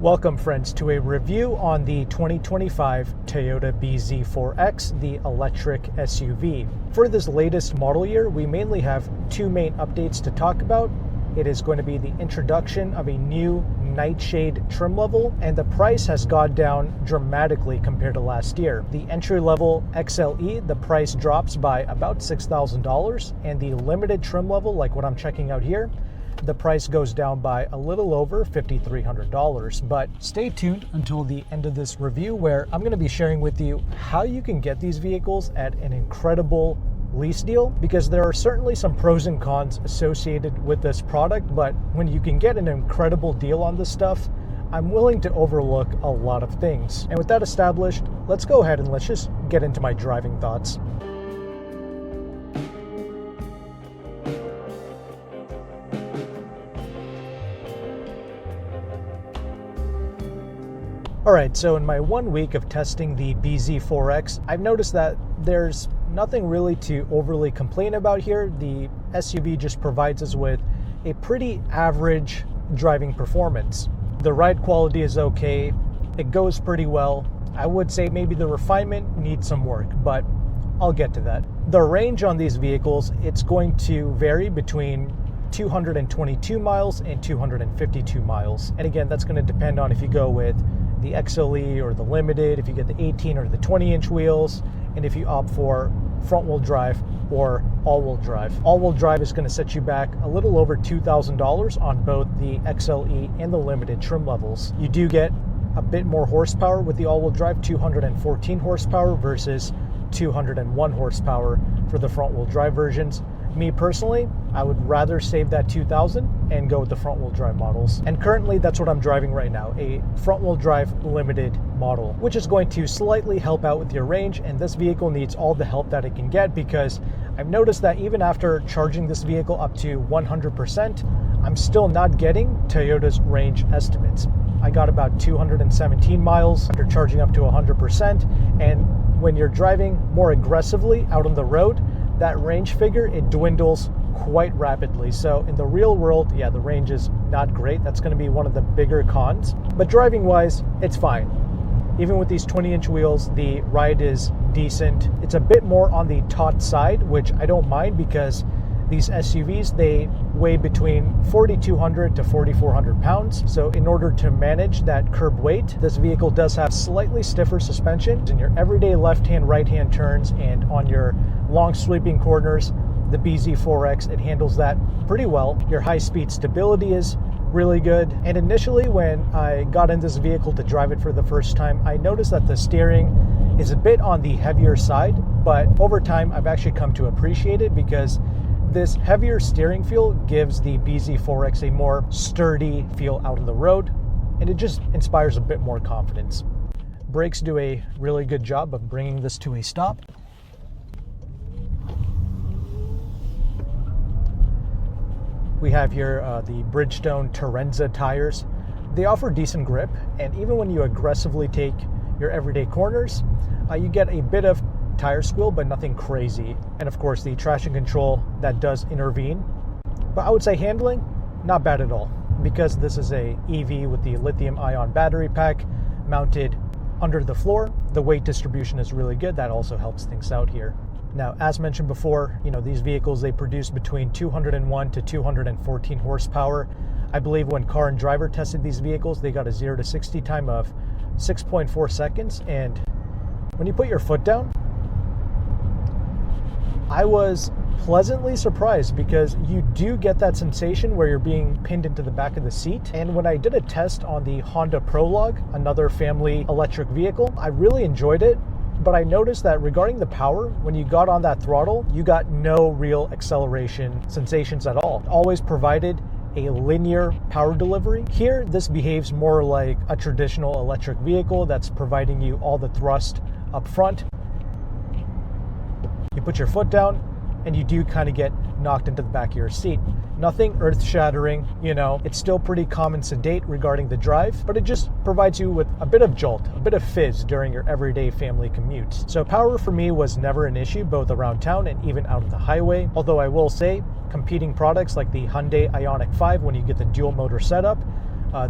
Welcome friends to a review on the 2025 Toyota bZ4X, the electric SUV. For this latest model year, we mainly have two main updates to talk about. It is going to be the introduction of a new nightshade trim level, and the price has gone down dramatically compared to last year. The entry-level XLE, the price drops by about $6,000, and the limited trim level, like what I'm checking out here, the price goes down by a little over $5,300. But stay tuned until the end of this review, where I'm going to be sharing with you how you can get these vehicles at an incredible lease deal, because there are certainly some pros and cons associated with this product, but when you can get an incredible deal on this stuff, I'm willing to overlook a lot of things. And with that established, let's go ahead and let's just get into my driving thoughts. Alright, so in my 1 week of testing the bZ4X, I've noticed that there's nothing really to overly complain about here. The SUV just provides us with a pretty average driving performance. The ride quality is okay, it goes pretty well. I would say maybe the refinement needs some work, but I'll get to that. The range on these vehicles, it's going to vary between 222 miles and 252 miles. And again, that's going to depend on if you go with the XLE or the Limited, if you get the 18 or the 20-inch wheels, and if you opt for front-wheel drive or all-wheel drive. All-wheel drive is going to set you back a little over $2,000 on both the XLE and the Limited trim levels. You do get a bit more horsepower with the all-wheel drive, 214 horsepower versus 201 horsepower for the front-wheel drive versions. Me personally, I would rather save that $2,000 and go with the front-wheel drive models. And currently, that's what I'm driving right now, a front-wheel drive limited model, which is going to slightly help out with your range. And this vehicle needs all the help that it can get, because I've noticed that even after charging this vehicle up to 100%, I'm still not getting Toyota's range estimates. I got about 217 miles after charging up to 100%. And when you're driving more aggressively out on the road, that range figure, it dwindles quite rapidly. So in the real world, yeah, the range is not great. That's going to be one of the bigger cons. But driving wise, it's fine. Even with these 20-inch wheels, the ride is decent. It's a bit more on the taut side, which I don't mind, because these SUVs, they weigh between 4,200 to 4,400 pounds. So in order to manage that curb weight, this vehicle does have slightly stiffer suspension. In your everyday left-hand, right-hand turns and on your long sweeping corners, the bZ4X, it handles that pretty well. Your high-speed stability is really good. And initially, when I got in this vehicle to drive it for the first time, I noticed that the steering is a bit on the heavier side, but over time, I've actually come to appreciate it, because this heavier steering feel gives the bZ4X a more sturdy feel out on the road, and it just inspires a bit more confidence. Brakes do a really good job of bringing this to a stop. We have here the Bridgestone Terenza tires. They offer decent grip, and even when you aggressively take your everyday corners, you get a bit of tire squeal, but nothing crazy. And of course, the traction control, that does intervene. But I would say handling, not bad at all, because this is a EV with the lithium-ion battery pack mounted under the floor. The weight distribution is really good. That also helps things out here. Now, as mentioned before, these vehicles, they produce between 201 to 214 horsepower. I believe when Car and Driver tested these vehicles, they got a 0 to 60 time of 6.4 seconds. And when you put your foot down, I was pleasantly surprised, because you do get that sensation where you're being pinned into the back of the seat. And when I did a test on the Honda Prologue, another family electric vehicle, I really enjoyed it. But I noticed that regarding the power, when you got on that throttle, you got no real acceleration sensations at all. It always provided a linear power delivery. Here, this behaves more like a traditional electric vehicle that's providing you all the thrust up front. You put your foot down, and you do kind of get knocked into the back of your seat. Nothing earth-shattering, it's still pretty calm and sedate regarding the drive, but it just provides you with a bit of jolt, a bit of fizz during your everyday family commutes. So power for me was never an issue, both around town and even out on the highway. Although I will say, competing products like the Hyundai Ioniq 5, when you get the dual motor setup,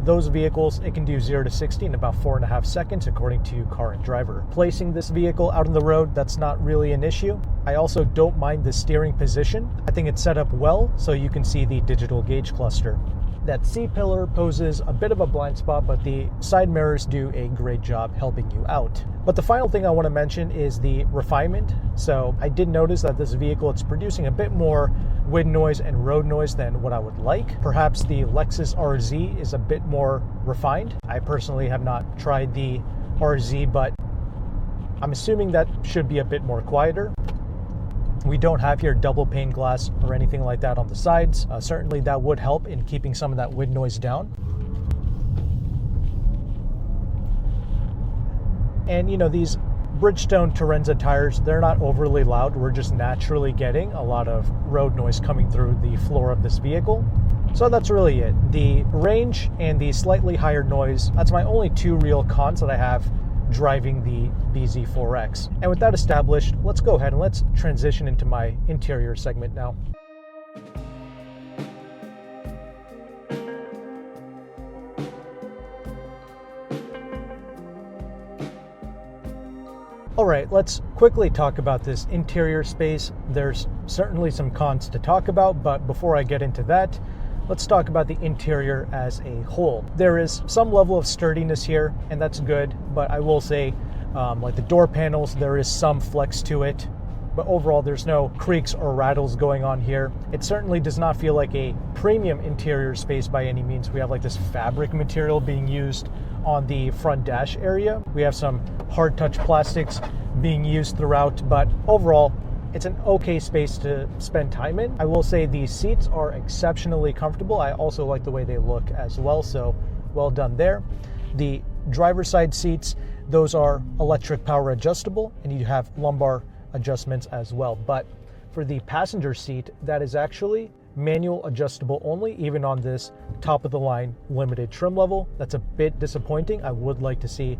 Those vehicles, it can do 0 to 60 in about 4.5 seconds according to Car and Driver. Placing this vehicle out on the road, that's not really an issue. I also don't mind the steering position. I think it's set up well so you can see the digital gauge cluster. That C-pillar poses a bit of a blind spot, but the side mirrors do a great job helping you out. But the final thing I want to mention is the refinement. So I did notice that this vehicle, it's producing a bit more wind noise and road noise than what I would like. Perhaps the Lexus RZ is a bit more refined. I personally have not tried the RZ, but I'm assuming that should be a bit more quieter. We don't have here double pane glass or anything like that on the sides. Certainly that would help in keeping some of that wind noise down. And these Bridgestone Turenza tires, they're not overly loud. We're just naturally getting a lot of road noise coming through the floor of this vehicle. So that's really it. The range and the slightly higher noise, that's my only two real cons that I have driving the bZ4X. And with that established, let's go ahead and let's transition into my interior segment now. All right, let's quickly talk about this interior space. There's certainly some cons to talk about, but before I get into that, let's talk about the interior as a whole. There is some level of sturdiness here, and that's good, but I will say, like the door panels, there is some flex to it, but overall there's no creaks or rattles going on here. It certainly does not feel like a premium interior space by any means. We have like this fabric material being used on the front dash area. We have some hard touch plastics being used throughout, but overall, it's an okay space to spend time in. I will say the seats are exceptionally comfortable. I also like the way they look as well, so well done there. The driver's side seats, those are electric power adjustable, and you have lumbar adjustments as well. But for the passenger seat, that is actually manual adjustable only, even on this top of the line limited trim level. That's a bit disappointing. I would like to see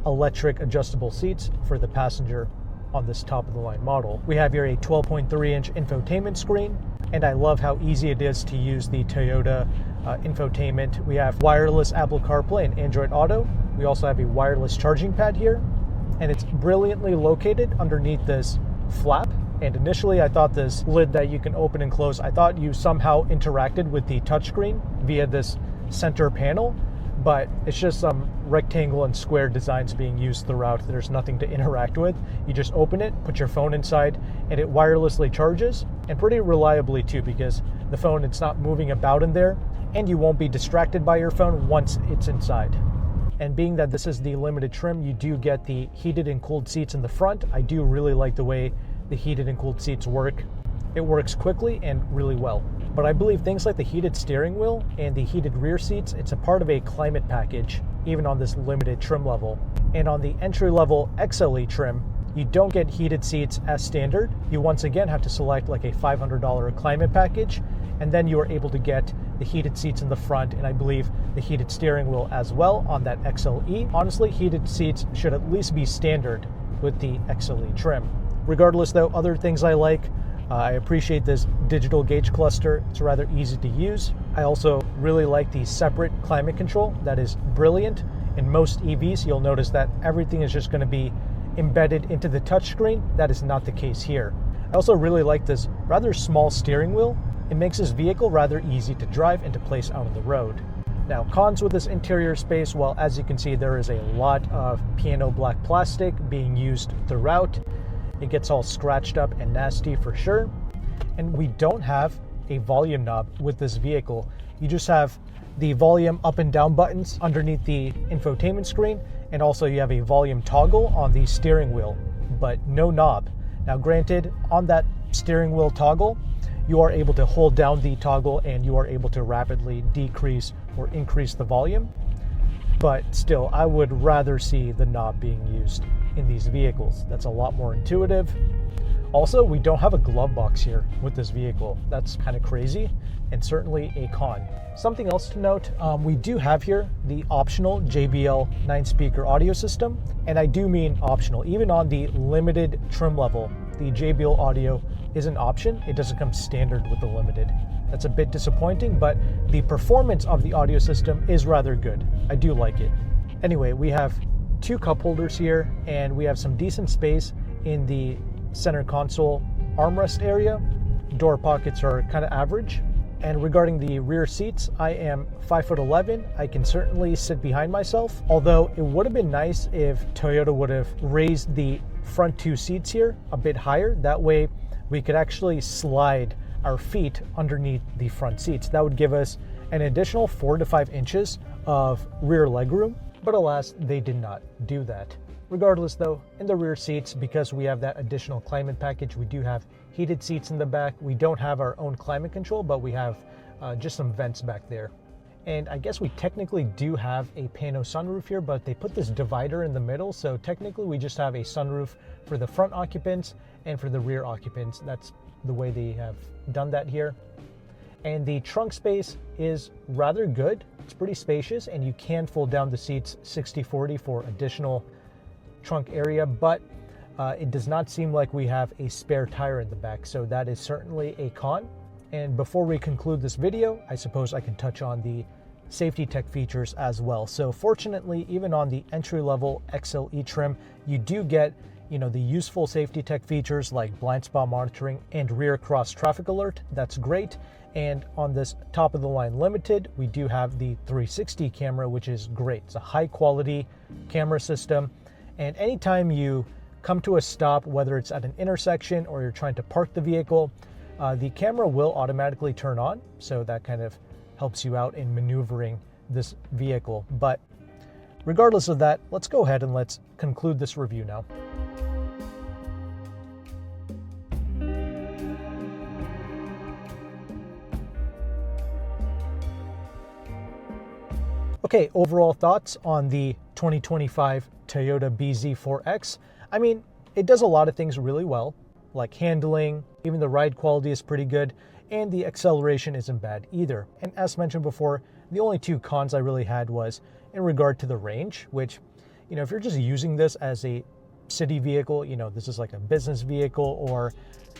electric adjustable seats for the passenger on this top of the line model. We have here a 12.3-inch infotainment screen, and I love how easy it is to use the Toyota infotainment. We have wireless Apple CarPlay and Android Auto. We also have a wireless charging pad here, and it's brilliantly located underneath this flap. And initially I thought this lid that you can open and close, I thought you somehow interacted with the touchscreen via this center panel, but it's just some rectangle and square designs being used throughout. There's nothing to interact with. You just open it, put your phone inside, and it wirelessly charges, and pretty reliably too, because the phone, it's not moving about in there, and you won't be distracted by your phone once it's inside. And being that this is the limited trim, you do get the heated and cooled seats in the front. I do really like the way the heated and cooled seats work. It works quickly and really well. But I believe things like the heated steering wheel and the heated rear seats, it's a part of a climate package, even on this limited trim level. And on the entry-level XLE trim, you don't get heated seats as standard. You once again have to select like a $500 climate package, and then you are able to get the heated seats in the front, and I believe the heated steering wheel as well on that XLE. Honestly, heated seats should at least be standard with the XLE trim. Regardless though, other things I like, I appreciate this digital gauge cluster. It's rather easy to use. I also really like the separate climate control. That is brilliant. In most EVs, you'll notice that everything is just going to be embedded into the touchscreen. That is not the case here. I also really like this rather small steering wheel. It makes this vehicle rather easy to drive and to place out on the road. Now, cons with this interior space, well, as you can see, there is a lot of piano black plastic being used throughout. It gets all scratched up and nasty for sure. And we don't have a volume knob with this vehicle. You just have the volume up and down buttons underneath the infotainment screen, and also you have a volume toggle on the steering wheel, but no knob. Now granted, on that steering wheel toggle, you are able to hold down the toggle and you are able to rapidly decrease or increase the volume. But still, I would rather see the knob being used in these vehicles. That's a lot more intuitive. Also, we don't have a glove box here with this vehicle. That's kind of crazy and certainly a con. Something else to note, we do have here the optional JBL 9-speaker audio system, and I do mean optional. Even on the limited trim level, the JBL audio is an option. It doesn't come standard with the limited. That's a bit disappointing, but the performance of the audio system is rather good. I do like it. Anyway, we have 2 cup holders here, and we have some decent space in the center console armrest area. Door pockets are kind of average. And regarding the rear seats, I am 5'11". I can certainly sit behind myself, although it would have been nice if Toyota would have raised the front 2 seats here a bit higher. That way we could actually slide our feet underneath the front seats. That would give us an additional 4 to 5 inches of rear legroom, but alas, they did not do that. Regardless though, in the rear seats, because we have that additional climate package, we do have heated seats in the back. We don't have our own climate control, but we have just some vents back there. And I guess we technically do have a pano sunroof here, but they put this divider in the middle, so technically we just have a sunroof for the front occupants and for the rear occupants. That's the way they have done that here. And the trunk space is rather good. It's pretty spacious, and you can fold down the seats 60-40 for additional trunk area, but it does not seem like we have a spare tire in the back, so that is certainly a con. And before we conclude this video, I suppose I can touch on the safety tech features as well. So fortunately, even on the entry-level XLE trim, you do get the useful safety tech features like blind spot monitoring and rear cross traffic alert. That's great. And on this top of the line limited, we do have the 360 camera, which is great. It's a high quality camera system. And anytime you come to a stop, whether it's at an intersection or you're trying to park the vehicle, the camera will automatically turn on. So that kind of helps you out in maneuvering this vehicle. But regardless of that, let's go ahead and let's conclude this review now. Okay, overall thoughts on the 2025 Toyota bZ4X. I mean, it does a lot of things really well, like handling, even the ride quality is pretty good, and the acceleration isn't bad either. And as mentioned before, the only 2 cons I really had was in regard to the range, which, if you're just using this as a city vehicle, this is like a business vehicle, or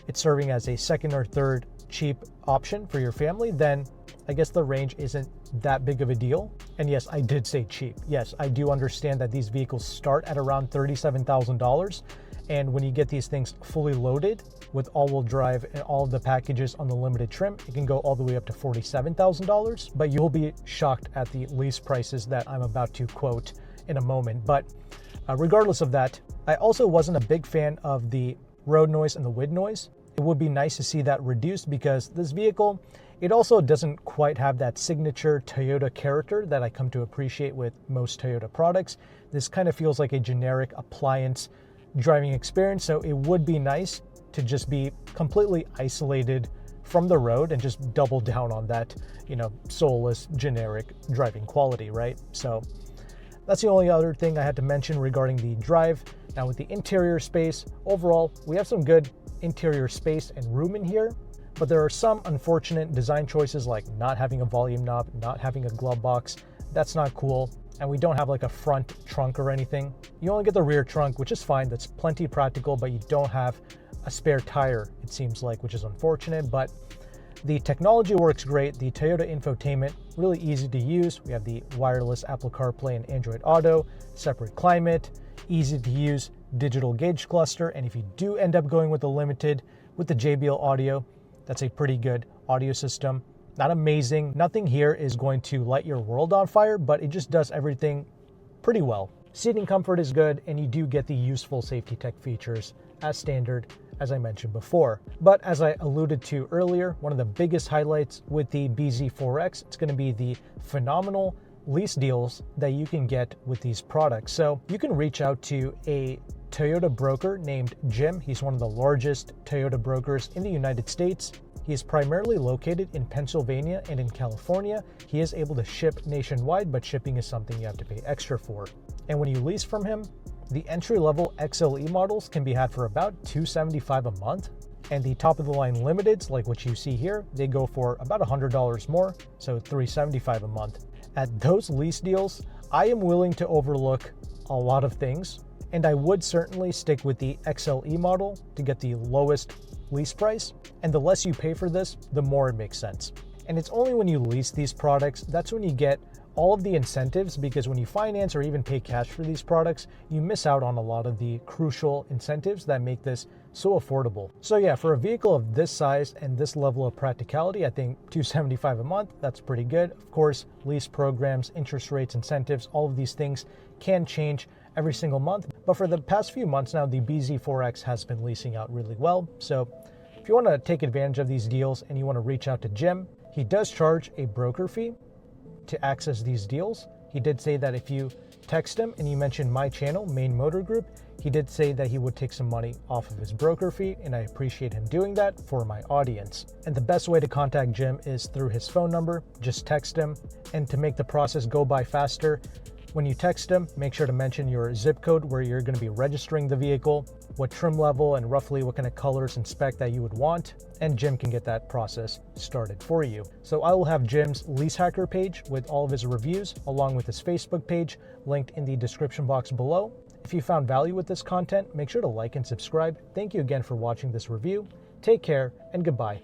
it's serving as a second or third cheap option for your family, then I guess the range isn't that big of a deal. And yes, I did say cheap. Yes, I do understand that these vehicles start at around $37,000. And when you get these things fully loaded with all-wheel drive and all of the packages on the limited trim, it can go all the way up to $47,000. But you'll be shocked at the lease prices that I'm about to quote in a moment. But regardless of that, I also wasn't a big fan of the road noise and the wind noise. It would be nice to see that reduced, because this vehicle, it also doesn't quite have that signature Toyota character that I come to appreciate with most Toyota products. This kind of feels like a generic appliance driving experience, so it would be nice to just be completely isolated from the road and just double down on that, soulless, generic driving quality, right? So that's the only other thing I had to mention regarding the drive. Now with the interior space, overall, we have some good interior space and room in here, but there are some unfortunate design choices like not having a volume knob, not having a glove box. That's not cool. And we don't have like a front trunk or anything. You only get the rear trunk, which is fine. That's plenty practical, but you don't have a spare tire, it seems like, which is unfortunate. But the technology works great. The Toyota infotainment, really easy to use. We have the wireless Apple CarPlay and Android Auto, separate climate, easy to use digital gauge cluster. And if you do end up going with the limited, with the JBL audio, that's a pretty good audio system. Not amazing. Nothing here is going to light your world on fire, but it just does everything pretty well. Seating comfort is good, and you do get the useful safety tech features as standard, as I mentioned before. But as I alluded to earlier, one of the biggest highlights with the bZ4X, it's going to be the phenomenal lease deals that you can get with these products. So you can reach out to a Toyota broker named Jim. He's one of the largest Toyota brokers in the United States. He is primarily located in Pennsylvania and in California. He is able to ship nationwide, but shipping is something you have to pay extra for. And when you lease from him, the entry-level XLE models can be had for about $275 a month. And the top-of-the-line limiteds, like what you see here, they go for about $100 more, so $375 a month. At those lease deals, I am willing to overlook a lot of things, and I would certainly stick with the XLE model to get the lowest lease price, and the less you pay for this, the more it makes sense. And it's only when you lease these products, that's when you get all of the incentives, because when you finance or even pay cash for these products, you miss out on a lot of the crucial incentives that make this so affordable. So yeah, for a vehicle of this size and this level of practicality, I think $275 a month, that's pretty good. Of course, lease programs, interest rates, incentives, all of these things can change every single month. But for the past few months now, the bZ4X has been leasing out really well. So if you want to take advantage of these deals and you want to reach out to Jim, he does charge a broker fee to access these deals. He did say that if you text him and you mention my channel, Meyn Motor Group, he did say that he would take some money off of his broker fee, and I appreciate him doing that for my audience. And the best way to contact Jim is through his phone number. Just text him, and to make the process go by faster, when you text him, make sure to mention your zip code where you're going to be registering the vehicle, what trim level, and roughly what kind of colors and spec that you would want, and Jim can get that process started for you. So I will have Jim's Leasehackr page with all of his reviews, along with his Facebook page, linked in the description box below. If you found value with this content, make sure to like and subscribe. Thank you again for watching this review. Take care, and goodbye.